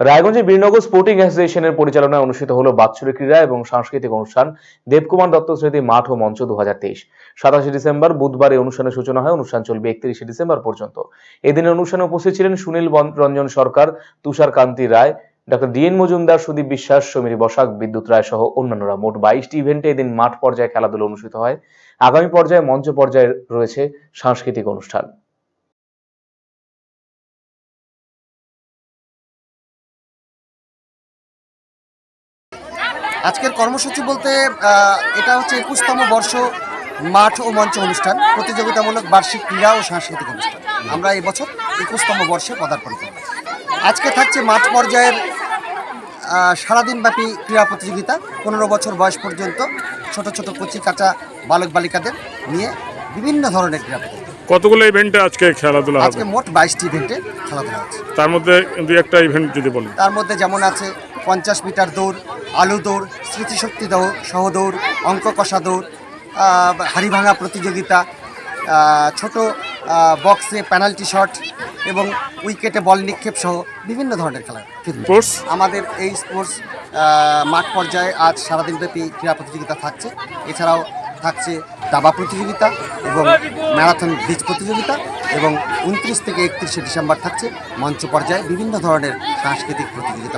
রায়গঞ্জে বীরনগর স্পোর্টিং অ্যাসোসিয়েশনের পরিচালনায় অনুষ্ঠিত হলো বাৎসরিক ক্রীড়া এবং সাংস্কৃতিক অনুষ্ঠান দেবকুমার দত্ত স্মৃতি মাঠ ও মঞ্চ 2023। 27 ডিসেম্বর বুধবার এই অনুষ্ঠানের সূচনা হয়। অনুষ্ঠান চলবে 31 ডিসেম্বর পর্যন্ত। এদিনের অনুষ্ঠানে উপস্থিত ছিলেন সুনীল রঞ্জন সরকার, তুষার কান্তি রায়, ডক্টর ডিএন মজুমদার, সুদীপ বিশ্বাস, সমীর বসাক, বিদ্যুৎ রায় সহ অন্যান্যরা। মোট 22টি ইভেন্টে এদিন মাঠ পর্যায়ে খেলাধুলা অনুষ্ঠিত হয়। আগামী পর্যায়ে মঞ্চ পর্যায়ে রয়েছে সাংস্কৃতিক অনুষ্ঠান। আজকের কর্মসূচি বলতে এটা হচ্ছে 21তম বর্ষ মাঠ ও মঞ্চ অনুষ্ঠান, প্রতিযোগিতামূলক বার্ষিক ক্রীড়া ও সাংস্কৃতিক অনুষ্ঠান। আমরা এই বছর 21তম বর্ষে পদার্পণ করব। আজকে থাকছে মাঠ পর্যায়ের সারাদিনব্যাপী ক্রীড়া প্রতিযোগিতা। 15 বছর বয়স পর্যন্ত ছোট ছোট কচি কাঁচা বালক বালিকাদের নিয়ে বিভিন্ন ধরনের ক্রীড়া প্রতিযোগিতা। কতগুলো ইভেন্টে আজকে খেলাধুলা হবে? আজকে মোট 22টি ইভেন্টে খেলাধুলা হচ্ছে। তার মধ্যে দুই একটা ইভেন্ট যদি বলেন। তার মধ্যে যেমন আছে 50 মিটার দৌড়, আলু দৌড়, স্মৃতিশক্তি দৌড়, সহদৌড়, অঙ্ক কষা দৌড়, হাড়ি ভাঙা প্রতিযোগিতা, ছোট বক্সে পেনাল্টি শট এবং উইকেটে বল নিক্ষেপ সহ বিভিন্ন ধরনের খেলা। আমাদের এই স্পোর্টস মাঠ পর্যায়ে আজ সারাদিনব্যাপী ক্রীড়া প্রতিযোগিতা থাকছে। এছাড়াও থাকছে দাবা প্রতিযোগিতা এবং ম্যারাথন ব্রিজ প্রতিযোগিতা এবং 29 থেকে 31 ডিসেম্বর থাকছে মঞ্চ পর্যায়ে বিভিন্ন ধরনের সাংস্কৃতিক প্রতিযোগিতা।